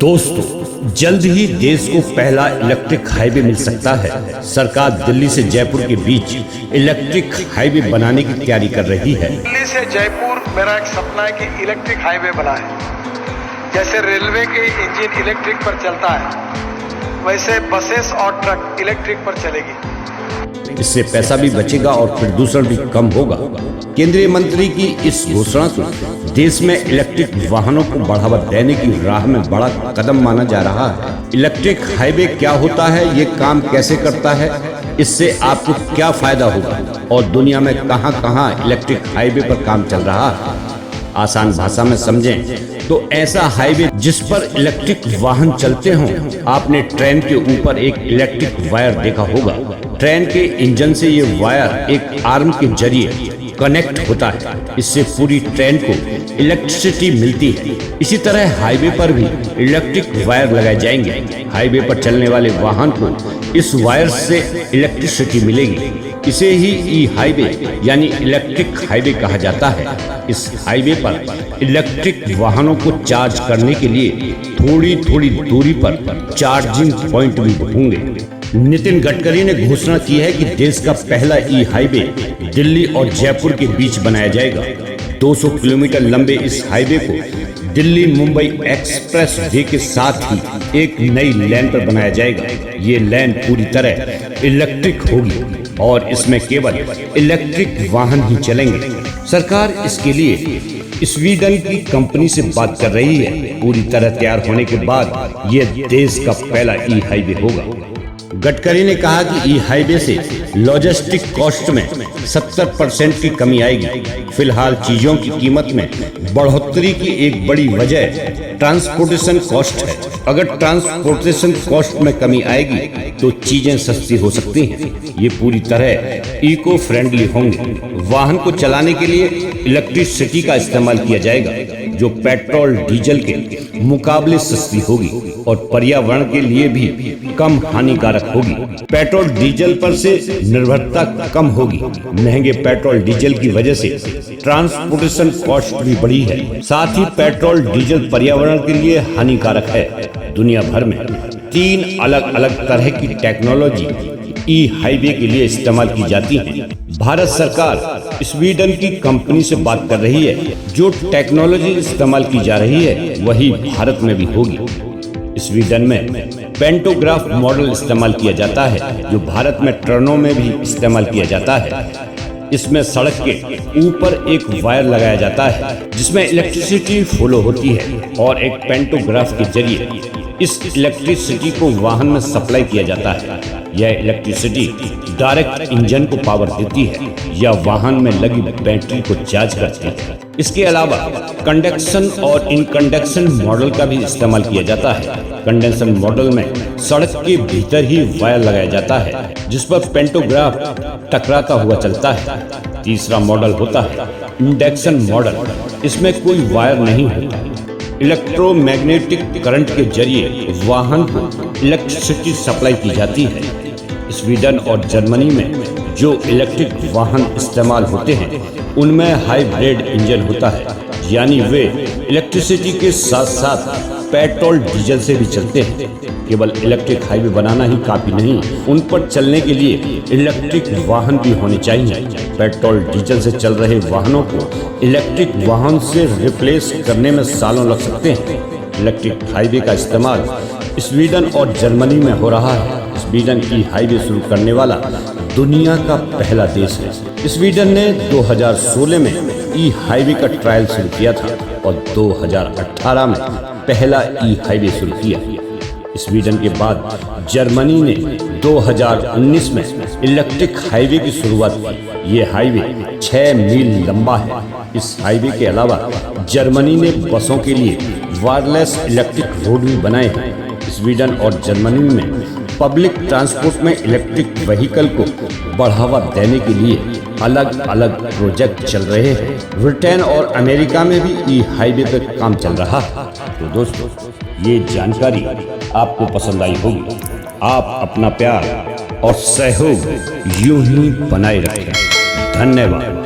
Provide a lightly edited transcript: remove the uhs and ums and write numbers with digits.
दोस्तों, जल्द ही देश को पहला इलेक्ट्रिक हाईवे मिल सकता है। सरकार दिल्ली से जयपुर के बीच इलेक्ट्रिक हाईवे बनाने की तैयारी कर रही है। दिल्ली से जयपुर मेरा एक सपना है कि इलेक्ट्रिक हाईवे बना है। जैसे रेलवे के इंजन इलेक्ट्रिक पर चलता है, वैसे बसेस और ट्रक इलेक्ट्रिक पर चलेगी। इससे पैसा भी बचेगा और प्रदूषण भी कम होगा। केंद्रीय मंत्री की इस घोषणा को देश में इलेक्ट्रिक वाहनों को बढ़ावा देने की राह में बड़ा कदम माना जा रहा है। इलेक्ट्रिक हाईवे क्या होता है, ये काम कैसे करता है, इससे आपको क्या फायदा होगा और दुनिया में कहां-कहां इलेक्ट्रिक हाईवे पर काम चल रहा है, आसान भाषा में समझें तो ऐसा हाईवे जिस पर इलेक्ट्रिक वाहन चलते हों। आपने ट्रेन के ऊपर एक इलेक्ट्रिक वायर देखा होगा। ट्रेन के इंजन से ये वायर एक आर्म के जरिए कनेक्ट होता है। इससे पूरी ट्रेन को इलेक्ट्रिसिटी मिलती है। इसी तरह हाईवे पर भी इलेक्ट्रिक वायर लगाए जाएंगे। हाईवे पर चलने वाले वाहन को इस वायर से इलेक्ट्रिसिटी मिलेगी। इसे ही ई हाईवे यानी इलेक्ट्रिक हाईवे कहा जाता है। इस हाईवे पर इलेक्ट्रिक वाहनों को चार्ज करने के लिए थोड़ी थोड़ी दूरी पर चार्जिंग पॉइंट भी होंगे। नितिन गडकरी ने घोषणा की है कि देश का पहला ई हाईवे दिल्ली और जयपुर के बीच बनाया जाएगा। 200 किलोमीटर लंबे इस हाईवे को दिल्ली मुंबई एक्सप्रेस वे के साथ ही एक नई लेन पर बनाया जाएगा। ये लेन पूरी तरह इलेक्ट्रिक होगी और इसमें केवल इलेक्ट्रिक वाहन ही चलेंगे। सरकार इसके लिए स्वीडन की कंपनी से बात कर रही है। पूरी तरह तैयार होने के बाद यह देश का पहला ई हाईवे होगा। गडकरी ने कहा कि ई हाईवे से लॉजिस्टिक कॉस्ट में 70% की कमी आएगी। फिलहाल चीजों की कीमत में बढ़ोतरी की एक बड़ी वजह ट्रांसपोर्टेशन कॉस्ट है। अगर ट्रांसपोर्टेशन कॉस्ट में कमी आएगी तो चीजें सस्ती हो सकती हैं। ये पूरी तरह इको फ्रेंडली होंगे। वाहन को चलाने के लिए इलेक्ट्रिसिटी का इस्तेमाल किया जाएगा, जो पेट्रोल डीजल के मुकाबले सस्ती होगी और पर्यावरण के लिए भी कम हानिकारक होगी। पेट्रोल डीजल पर से निर्भरता कम होगी। महंगे पेट्रोल डीजल की वजह से ट्रांसपोर्टेशन कॉस्ट भी बढ़ी है। साथ ही पेट्रोल डीजल पर्यावरण के लिए हानिकारक है। दुनिया भर में 3 अलग अलग तरह की टेक्नोलॉजी ई हाईवे के लिए इस्तेमाल की जाती है। भारत सरकार स्वीडन की कंपनी से बात कर रही है। जो टेक्नोलॉजी इस्तेमाल की जा रही है वही भारत में भी होगी। स्वीडन में पेंटोग्राफ मॉडल इस्तेमाल किया जाता है, जो भारत में ट्रेनों में भी इस्तेमाल किया जाता है। इसमें सड़क के ऊपर एक वायर लगाया जाता है जिसमें इलेक्ट्रिसिटी फ्लो होती है और एक पेंटोग्राफ के जरिए इस इलेक्ट्रिसिटी को वाहन में सप्लाई किया जाता है। यह इलेक्ट्रिसिटी डायरेक्ट इंजन को पावर देती है या वाहन में लगी बैटरी को चार्ज करती है। इसके अलावा कंडक्शन और इनकंडक्शन मॉडल का भी इस्तेमाल किया जाता है। कंडक्शन मॉडल में सड़क के भीतर ही वायर लगाया जाता है जिस पर पेंटोग्राफ टकराता हुआ चलता है। तीसरा मॉडल होता है इंडक्शन मॉडल। इसमें कोई वायर नहीं होता। इलेक्ट्रोमैग्नेटिक करंट के जरिए वाहन को इलेक्ट्रिसिटी सप्लाई की जाती है। स्वीडन और जर्मनी में जो इलेक्ट्रिक वाहन इस्तेमाल होते हैं उनमें हाइब्रिड इंजन होता है, यानी वे इलेक्ट्रिसिटी के साथ साथ पेट्रोल डीजल से भी चलते हैं। केवल इलेक्ट्रिक हाईवे बनाना ही काफी नहीं, उन पर चलने के लिए इलेक्ट्रिक वाहन भी होने चाहिए। पेट्रोल डीजल से चल रहे वाहनों को इलेक्ट्रिक वाहन से रिप्लेस करने में सालों लग सकते हैं। इलेक्ट्रिक हाईवे का इस्तेमाल स्वीडन और जर्मनी में हो रहा है। स्वीडन की हाईवे शुरू करने वाला दुनिया का पहला देश है। स्वीडन ने 2016 में ई हाईवे का ट्रायल शुरू किया था और 2018 में पहला ई हाईवे शुरू किया। स्वीडन के बाद जर्मनी ने 2019 में इलेक्ट्रिक हाईवे की शुरुआत की। ये हाईवे 6 मील लंबा है। इस हाईवे के अलावा जर्मनी ने बसों के लिए वायरलेस इलेक्ट्रिक रोड भी बनाए हैं। स्वीडन और जर्मनी में पब्लिक ट्रांसपोर्ट में इलेक्ट्रिक व्हीकल को बढ़ावा देने के लिए अलग अलग प्रोजेक्ट चल रहे हैं। ब्रिटेन और अमेरिका में भी ई हाईवे पर काम चल रहा है। तो दोस्तों, ये जानकारी आपको पसंद आई होगी। आप अपना प्यार और सहयोग यूं ही बनाए रखें। धन्यवाद।